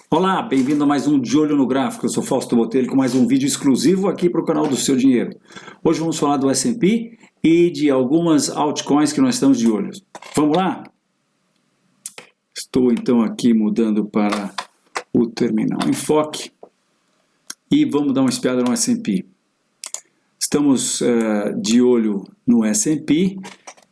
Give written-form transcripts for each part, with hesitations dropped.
Olá, bem-vindo a mais um De Olho no Gráfico. Eu sou Fausto Botelho com mais um vídeo exclusivo aqui para o canal do Seu Dinheiro. Hoje vamos falar do S&P e de algumas altcoins que nós estamos de olho. Vamos lá? Estou então aqui mudando para o terminal enfoque e vamos dar uma espiada no S&P. Estamos de olho no S&P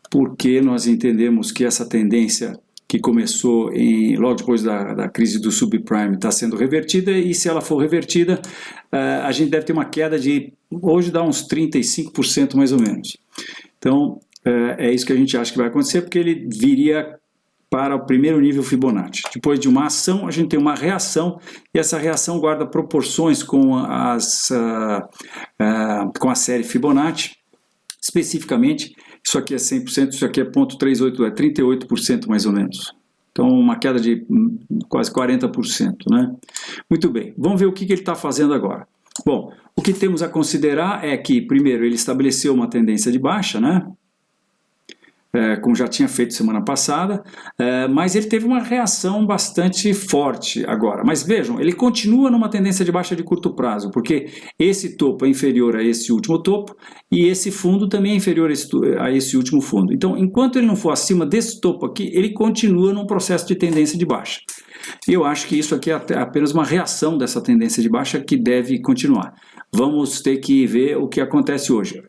porque nós entendemos que essa tendência que começou logo depois da crise do subprime está sendo revertida, e se ela for revertida, a gente deve ter uma queda de, hoje dá uns 35% mais ou menos. Então, é isso que a gente acha que vai acontecer, porque ele viria para o primeiro nível Fibonacci. Depois de uma ação, a gente tem uma reação, e essa reação guarda proporções com a série Fibonacci. Especificamente, isso aqui é 100%, isso aqui é 0,38, é 38% mais ou menos. Então, uma queda de quase 40%, né? Muito bem, vamos ver o que ele está fazendo agora. Bom, o que temos a considerar é que, primeiro, ele estabeleceu uma tendência de baixa, né? Como já tinha feito semana passada, mas ele teve uma reação bastante forte agora. Mas vejam, ele continua numa tendência de baixa de curto prazo, porque esse topo é inferior a esse último topo e esse fundo também é inferior a esse último fundo. Então, enquanto ele não for acima desse topo aqui, ele continua num processo de tendência de baixa. E eu acho que isso aqui é apenas uma reação dessa tendência de baixa que deve continuar. Vamos ter que ver o que acontece hoje.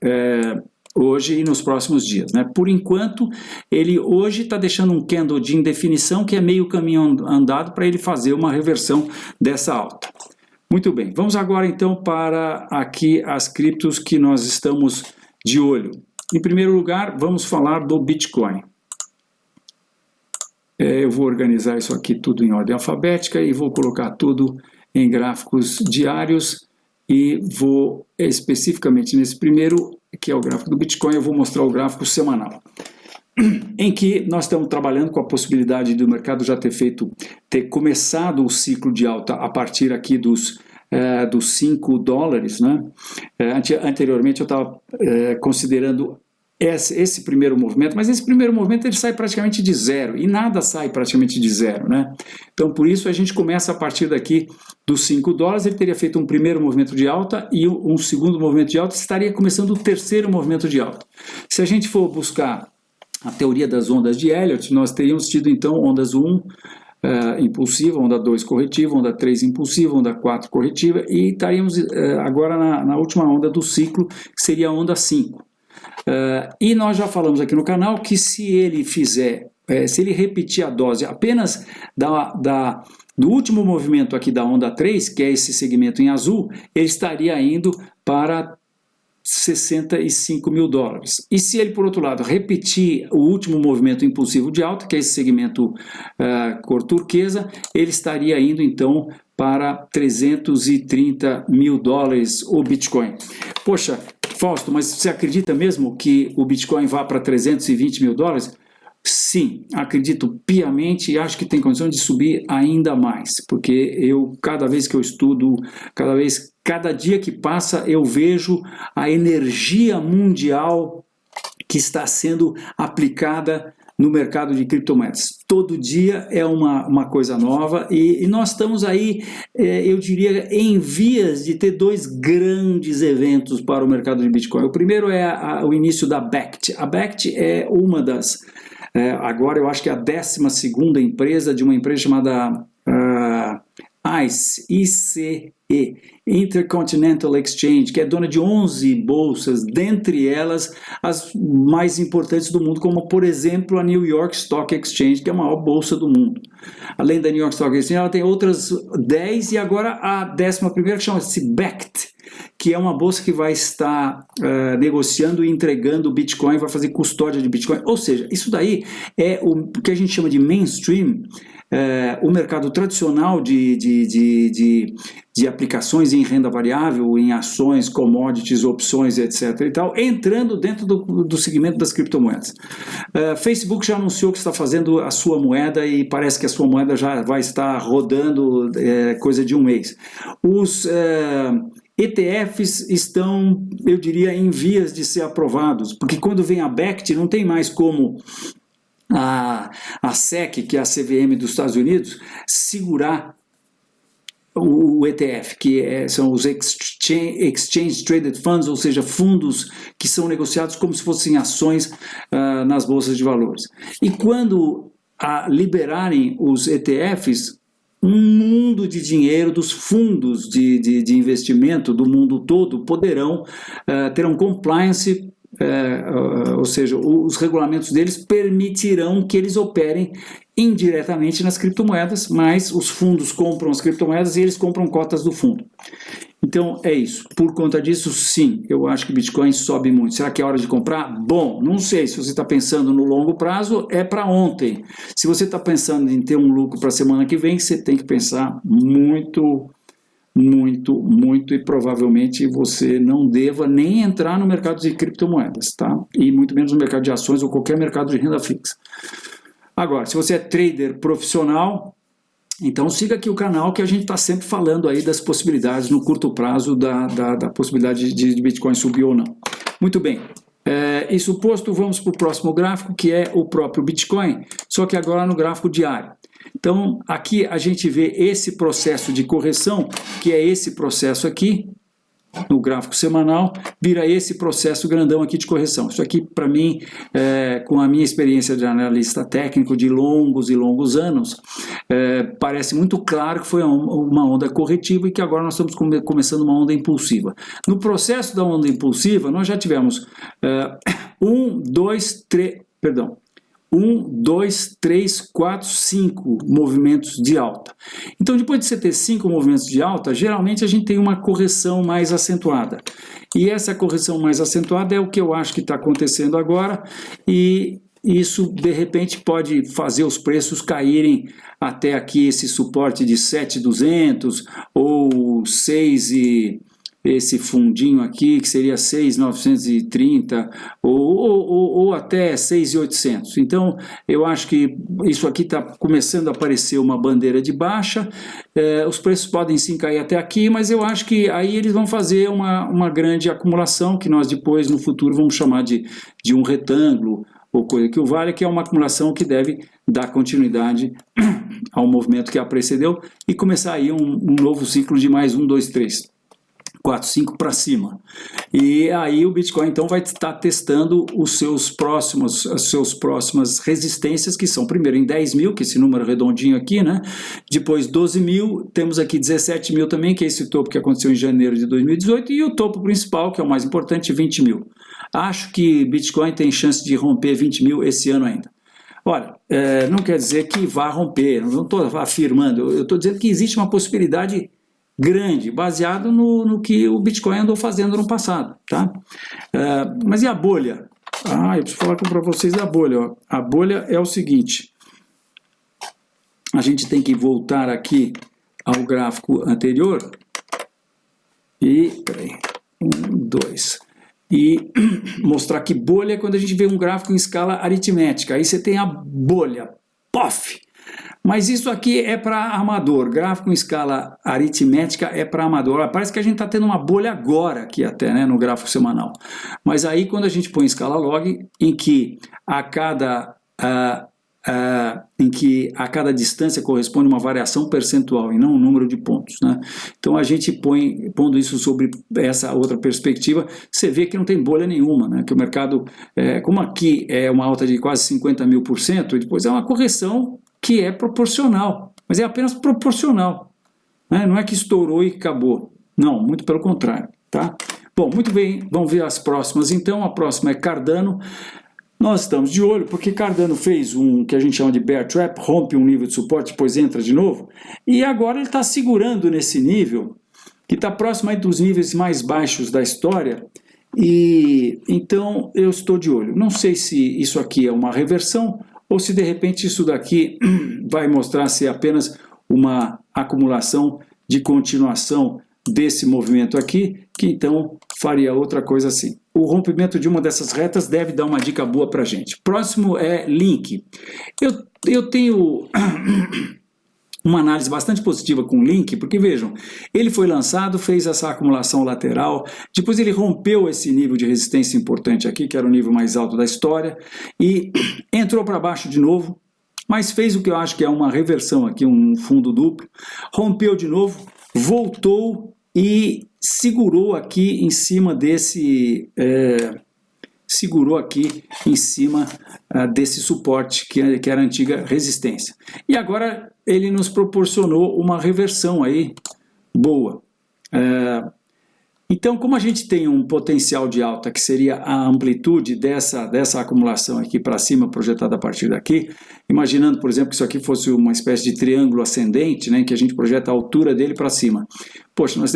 Hoje e nos próximos dias, né? Por enquanto, ele hoje está deixando um candle de indefinição, que é meio caminho andado para ele fazer uma reversão dessa alta. Muito bem, vamos agora então para aqui as criptos que nós estamos de olho. Em primeiro lugar, vamos falar do Bitcoin. Eu vou organizar isso aqui tudo em ordem alfabética e vou colocar tudo em gráficos diários e vou especificamente nesse primeiro, que é o gráfico do Bitcoin, eu vou mostrar o gráfico semanal, em que nós estamos trabalhando com a possibilidade do mercado já ter começado o ciclo de alta a partir aqui dos $5, né? Anteriormente eu estava considerando esse primeiro movimento, mas esse primeiro movimento ele sai praticamente de zero, e nada sai praticamente de zero, né? Então por isso a gente começa a partir daqui dos $5, ele teria feito um primeiro movimento de alta e um segundo movimento de alta, estaria começando o terceiro movimento de alta. Se a gente for buscar a teoria das ondas de Elliott, nós teríamos tido então ondas 1 impulsiva, onda 2 corretiva, onda 3 impulsiva, onda 4 corretiva, e estaríamos agora na última onda do ciclo, que seria a onda 5. E nós já falamos aqui no canal que se ele repetir a dose apenas do último movimento aqui da onda 3, que é esse segmento em azul, ele estaria indo para $65 mil. E se ele, por outro lado, repetir o último movimento impulsivo de alta, que é esse segmento cor turquesa, ele estaria indo então para $330 mil o Bitcoin. Poxa, Fausto, mas você acredita mesmo que o Bitcoin vá para $320 mil? Sim, acredito piamente e acho que tem condição de subir ainda mais, porque cada vez que eu estudo, cada dia que passa, eu vejo a energia mundial que está sendo aplicada no mercado de criptomoedas. Todo dia é uma coisa nova e nós estamos aí, eu diria, em vias de ter dois grandes eventos para o mercado de Bitcoin. O primeiro é o início da Bakkt. A Bakkt é uma das, agora eu acho que é a 12ª empresa de uma empresa chamada ICE, Intercontinental Exchange, que é dona de 11 bolsas, dentre elas as mais importantes do mundo, como por exemplo a New York Stock Exchange, que é a maior bolsa do mundo. Além da New York Stock Exchange, ela tem outras 10 e agora a 11ª, que chama-se Bakkt, que é uma bolsa que vai estar negociando e entregando Bitcoin, vai fazer custódia de Bitcoin. Ou seja, isso daí é o que a gente chama de mainstream, o mercado tradicional de aplicações em renda variável, em ações, commodities, opções, etc. e tal, entrando dentro do segmento das criptomoedas. Facebook já anunciou que está fazendo a sua moeda e parece que a sua moeda já vai estar rodando coisa de um mês. Os ETFs estão, eu diria, em vias de ser aprovados, porque quando vem a Bakkt não tem mais como a SEC, que é a CVM dos Estados Unidos, segurar o ETF, que são os Exchange Traded Funds, ou seja, fundos que são negociados como se fossem ações nas bolsas de valores. E quando liberarem os ETFs, um mundo de dinheiro dos fundos de investimento do mundo todo terão compliance, ou seja, os regulamentos deles permitirão que eles operem indiretamente nas criptomoedas, mas os fundos compram as criptomoedas e eles compram cotas do fundo. Então é isso. Por conta disso, sim, eu acho que Bitcoin sobe muito. Será que é hora de comprar? Bom, não sei. Se você está pensando no longo prazo, é para ontem. Se você está pensando em ter um lucro para a semana que vem, você tem que pensar muito, muito, muito, e provavelmente você não deva nem entrar no mercado de criptomoedas, tá? E muito menos no mercado de ações ou qualquer mercado de renda fixa. Agora, se você é trader profissional, então siga aqui o canal, que a gente está sempre falando aí das possibilidades no curto prazo da possibilidade de Bitcoin subir ou não. Muito bem. Isso posto, vamos para o próximo gráfico, que é o próprio Bitcoin, só que agora no gráfico diário. Então, aqui a gente vê esse processo de correção, que é esse processo aqui, no gráfico semanal, vira esse processo grandão aqui de correção. Isso aqui, para mim, com a minha experiência de analista técnico de longos e longos anos, parece muito claro que foi uma onda corretiva e que agora nós estamos começando uma onda impulsiva. No processo da onda impulsiva, nós já tivemos 1, 2, 3, 4, 5 movimentos de alta. Então, depois de você ter 5 movimentos de alta, geralmente a gente tem uma correção mais acentuada. E essa correção mais acentuada é o que eu acho que está acontecendo agora, e isso, de repente, pode fazer os preços caírem até aqui esse suporte de 7.200 ou 6 e esse fundinho aqui, que seria 6.930 ou até 6.800. Então, eu acho que isso aqui está começando a aparecer uma bandeira de baixa, os preços podem sim cair até aqui, mas eu acho que aí eles vão fazer uma grande acumulação, que nós depois, no futuro, vamos chamar de um retângulo, ou coisa que o valha, que é uma acumulação que deve dar continuidade ao movimento que a precedeu e começar aí um novo ciclo de mais 1, 2, 3. 4, 5 para cima. E aí o Bitcoin então vai estar testando as suas próximas resistências, que são primeiro em 10 mil, que é esse número redondinho aqui, né? Depois 12 mil, temos aqui 17 mil também, que é esse topo que aconteceu em janeiro de 2018, e o topo principal, que é o mais importante, 20 mil. Acho que Bitcoin tem chance de romper 20 mil esse ano ainda. Olha, não quer dizer que vá romper, não estou afirmando, eu estou dizendo que existe uma possibilidade grande, baseado no que o Bitcoin andou fazendo no passado, tá? Mas e a bolha? Eu preciso falar para vocês da bolha. Ó. A bolha é o seguinte, a gente tem que voltar aqui ao gráfico anterior e, peraí, 1, 2, e mostrar que bolha é quando a gente vê um gráfico em escala aritmética, aí você tem a bolha, pof! Mas isso aqui é para amador, gráfico em escala aritmética é para amador. Parece que a gente está tendo uma bolha agora aqui até, né, no gráfico semanal. Mas aí quando a gente põe em escala log, em que a cada distância corresponde uma variação percentual e não um número de pontos, né? Então a gente pondo isso sobre essa outra perspectiva, você vê que não tem bolha nenhuma, né? Que o mercado, como aqui é uma alta de quase 50.000%, e depois é uma correção que é proporcional, mas é apenas proporcional, né? Não é que estourou e acabou, não, muito pelo contrário, tá? Bom, muito bem, vamos ver as próximas então. A próxima é Cardano. Nós estamos de olho porque Cardano fez um que a gente chama de bear trap, rompe um nível de suporte, depois entra de novo, e agora ele está segurando nesse nível, que está próximo aí dos níveis mais baixos da história, e então eu estou de olho. Não sei se isso aqui é uma reversão, ou se de repente isso daqui vai mostrar ser apenas uma acumulação de continuação desse movimento aqui, que então faria outra coisa assim. O rompimento de uma dessas retas deve dar uma dica boa para a gente. Próximo é Link. Eu tenho uma análise bastante positiva com o Link, porque vejam, ele foi lançado, fez essa acumulação lateral, depois ele rompeu esse nível de resistência importante aqui, que era o nível mais alto da história, e entrou para baixo de novo, mas fez o que eu acho que é uma reversão aqui, um fundo duplo, rompeu de novo, voltou e segurou aqui em cima desse desse suporte que era a antiga resistência. E agora ele nos proporcionou uma reversão aí boa. Então, como a gente tem um potencial de alta, que seria a amplitude dessa acumulação aqui para cima, projetada a partir daqui, imaginando, por exemplo, que isso aqui fosse uma espécie de triângulo ascendente, né, que a gente projeta a altura dele para cima. Poxa, nós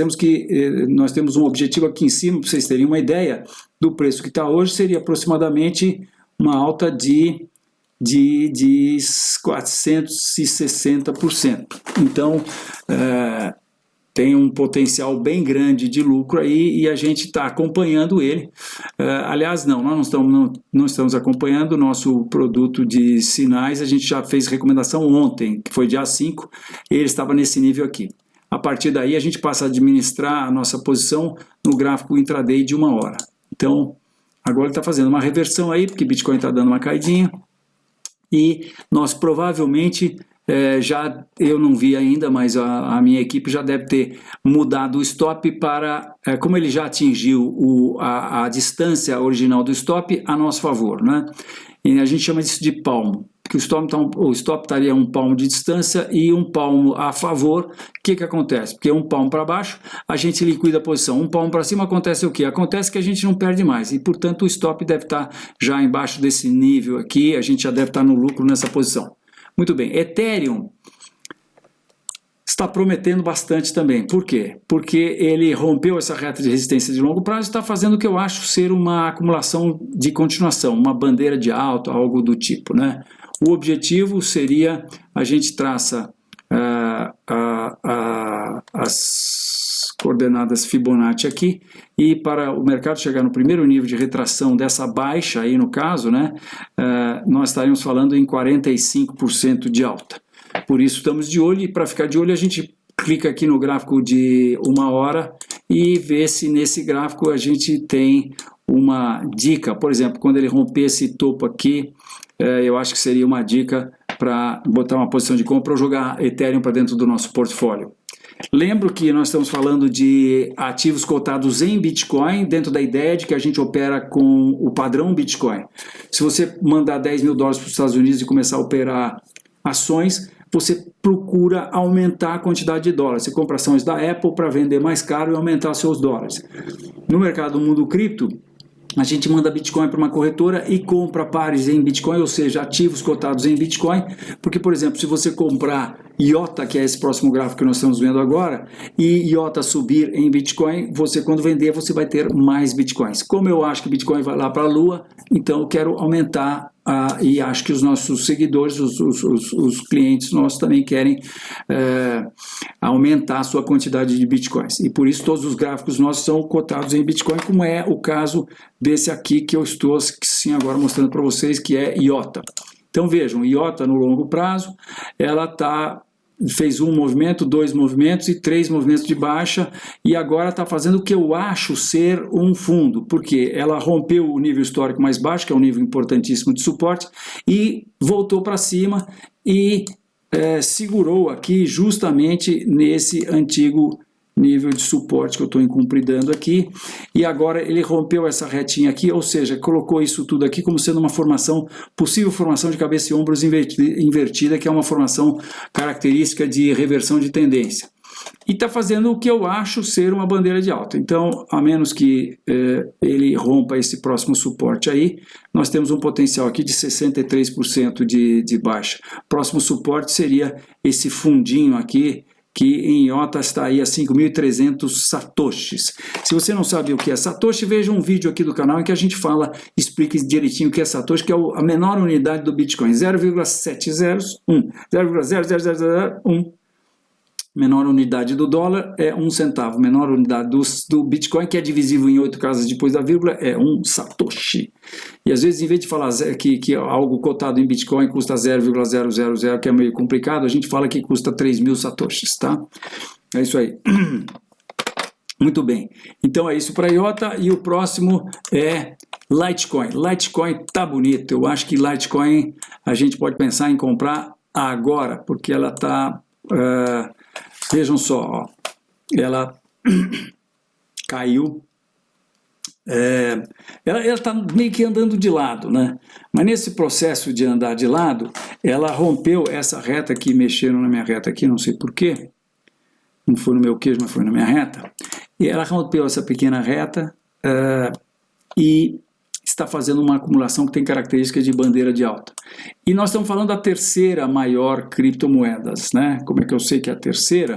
temos um objetivo aqui em cima, para vocês terem uma ideia do preço que está hoje, seria aproximadamente uma alta de 460%. Então, tem um potencial bem grande de lucro aí e a gente está acompanhando ele. Aliás, nós não estamos acompanhando o nosso produto de sinais, a gente já fez recomendação ontem, que foi dia 5, e ele estava nesse nível aqui. A partir daí a gente passa a administrar a nossa posição no gráfico intraday de 1 hora. Então, agora ele está fazendo uma reversão aí, porque Bitcoin está dando uma caidinha, e nós provavelmente... eu não vi ainda, mas a minha equipe já deve ter mudado o stop para, como ele já atingiu a distância original do stop a nosso favor, né? E a gente chama isso de palmo, porque o stop estaria um palmo de distância e um palmo a favor. O que acontece? Porque um palmo para baixo, a gente liquida a posição, um palmo para cima, acontece o quê? Acontece que a gente não perde mais, e portanto o stop deve estar já embaixo desse nível aqui, a gente já deve estar no lucro nessa posição. Muito bem, Ethereum está prometendo bastante também. Por quê? Porque ele rompeu essa reta de resistência de longo prazo e está fazendo o que eu acho ser uma acumulação de continuação, uma bandeira de alta, algo do tipo, né? O objetivo seria, a gente traça as coordenadas Fibonacci aqui, e para o mercado chegar no primeiro nível de retração dessa baixa aí no caso, né, nós estaríamos falando em 45% de alta. Por isso estamos de olho, e para ficar de olho a gente clica aqui no gráfico de 1 hora e vê se nesse gráfico a gente tem uma dica. Por exemplo, quando ele romper esse topo aqui, eu acho que seria uma dica para botar uma posição de compra ou jogar Ethereum para dentro do nosso portfólio. Lembro que nós estamos falando de ativos cotados em Bitcoin, dentro da ideia de que a gente opera com o padrão Bitcoin. Se você mandar 10 mil dólares para os Estados Unidos e começar a operar ações, você procura aumentar a quantidade de dólares. Você compra ações da Apple para vender mais caro e aumentar seus dólares. No mercado do mundo cripto, a gente manda Bitcoin para uma corretora e compra pares em Bitcoin, ou seja, ativos cotados em Bitcoin, porque, por exemplo, se você comprar IOTA, que é esse próximo gráfico que nós estamos vendo agora, e IOTA subir em Bitcoin, você, quando vender, você vai ter mais Bitcoins. Como eu acho que Bitcoin vai lá para a Lua, então eu quero aumentar, e acho que os nossos seguidores, os clientes nossos também querem aumentar a sua quantidade de Bitcoins. E por isso todos os gráficos nossos são cotados em Bitcoin, como é o caso desse aqui que eu estou sim agora mostrando para vocês, que é IOTA. Então vejam, IOTA no longo prazo, ela fez um movimento, 2 movimentos e 3 movimentos de baixa, e agora está fazendo o que eu acho ser um fundo, porque ela rompeu o nível histórico mais baixo, que é um nível importantíssimo de suporte, e voltou para cima e segurou aqui justamente nesse antigo nível de suporte que eu estou incumpridando aqui, e agora ele rompeu essa retinha aqui, ou seja, colocou isso tudo aqui como sendo uma possível formação de cabeça e ombros invertida, que é uma formação característica de reversão de tendência. E está fazendo o que eu acho ser uma bandeira de alta. Então, a menos que ele rompa esse próximo suporte aí, nós temos um potencial aqui de 63% de baixa. Próximo suporte seria esse fundinho aqui, que em IOTA está aí a 5.300 satoshis. Se você não sabe o que é satoshi, veja um vídeo aqui do canal em que a gente explica direitinho o que é satoshi, que é a menor unidade do Bitcoin, 0,701, 0,00001. Menor unidade do dólar é 1 centavo, menor unidade do Bitcoin, que é divisível em 8 casas depois da vírgula, é 1 satoshi. E às vezes, em vez de falar que algo cotado em Bitcoin custa 0,000, que é meio complicado, a gente fala que custa 3.000 satoshis, tá? É isso aí. Muito bem. Então é isso para IOTA, e o próximo é Litecoin. Litecoin tá bonito. Eu acho que Litecoin a gente pode pensar em comprar agora, porque ela tá... vejam só, ó, ela caiu. Ela está meio que andando de lado, né? Mas nesse processo de andar de lado, ela rompeu essa reta aqui, mexeram na minha reta aqui, não sei porquê, não foi no meu queijo, mas foi na minha reta, e ela rompeu essa pequena reta e está fazendo uma acumulação que tem características de bandeira de alta. E nós estamos falando da terceira maior criptomoedas, né? Como é que eu sei que é a terceira?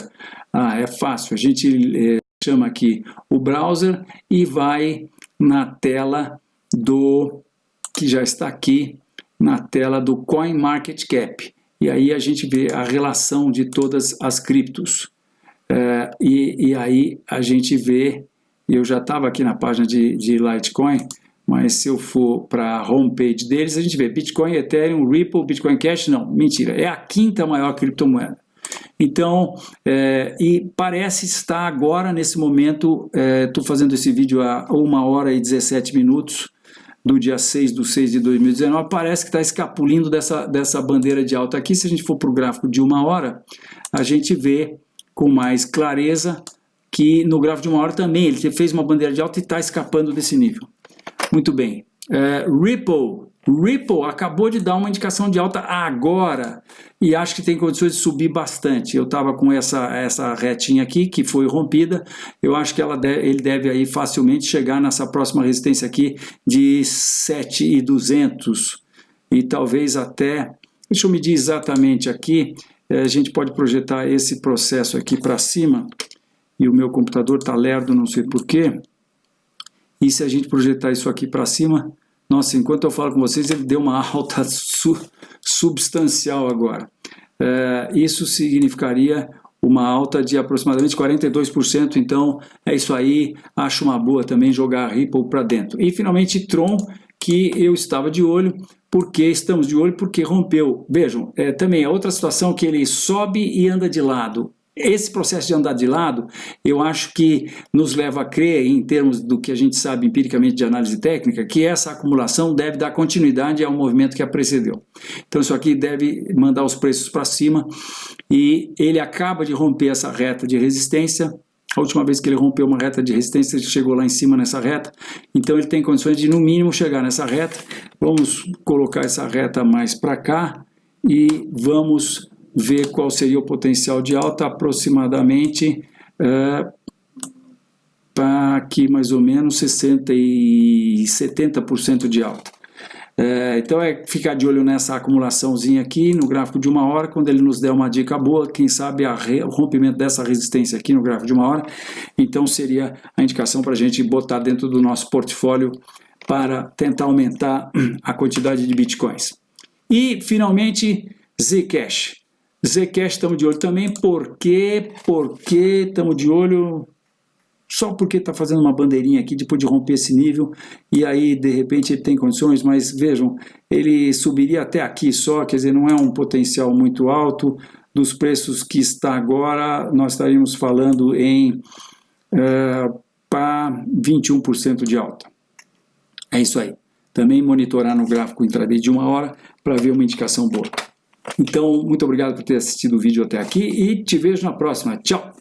É fácil, a gente chama aqui o browser e vai na tela que já está aqui, na tela do CoinMarketCap. E aí a gente vê a relação de todas as criptos. E aí a gente vê, eu já estava aqui na página de Litecoin, mas se eu for para a homepage deles, a gente vê Bitcoin, Ethereum, Ripple, Bitcoin Cash, não, mentira, é a quinta maior criptomoeda. Então, e parece estar agora, nesse momento, estou fazendo esse vídeo há 1h17 do dia 6/6/2019, parece que está escapulindo dessa bandeira de alta aqui. Se a gente for para o gráfico de 1 hora, a gente vê com mais clareza que no gráfico de 1 hora também ele fez uma bandeira de alta e está escapando desse nível. Muito bem. Ripple acabou de dar uma indicação de alta agora e acho que tem condições de subir bastante. Eu estava com essa retinha aqui que foi rompida. Eu acho que ele deve aí facilmente chegar nessa próxima resistência aqui de 7.200 e talvez até, deixa eu medir exatamente aqui, a gente pode projetar esse processo aqui para cima e o meu computador está lerdo, não sei porquê. E se a gente projetar isso aqui para cima, nossa, enquanto eu falo com vocês, ele deu uma alta substancial agora. Isso significaria uma alta de aproximadamente 42%, então é isso aí, acho uma boa também jogar a Ripple para dentro. E finalmente Tron, que eu estava de olho, estamos de olho porque rompeu. Vejam, também é outra situação que ele sobe e anda de lado. Esse processo de andar de lado, eu acho que nos leva a crer, em termos do que a gente sabe empiricamente de análise técnica, que essa acumulação deve dar continuidade ao movimento que a precedeu. Então isso aqui deve mandar os preços para cima e ele acaba de romper essa reta de resistência. A última vez que ele rompeu uma reta de resistência, ele chegou lá em cima nessa reta, então ele tem condições de no mínimo chegar nessa reta. Vamos colocar essa reta mais para cá e vamos ver qual seria o potencial de alta, aproximadamente para aqui mais ou menos 70% de alta. Então ficar de olho nessa acumulaçãozinha aqui no gráfico de 1 hora, quando ele nos der uma dica boa, quem sabe o rompimento dessa resistência aqui no gráfico de 1 hora, então seria a indicação para a gente botar dentro do nosso portfólio para tentar aumentar a quantidade de bitcoins. E finalmente Zcash. Zcash estamos de olho também, porque estamos de olho só porque está fazendo uma bandeirinha aqui depois de romper esse nível e aí de repente ele tem condições, mas vejam, ele subiria até aqui só, quer dizer, não é um potencial muito alto. Dos preços que está agora, nós estaríamos falando em 21% de alta. É isso aí. Também monitorar no gráfico intraday de 1 hora para ver uma indicação boa. Então, muito obrigado por ter assistido o vídeo até aqui e te vejo na próxima. Tchau!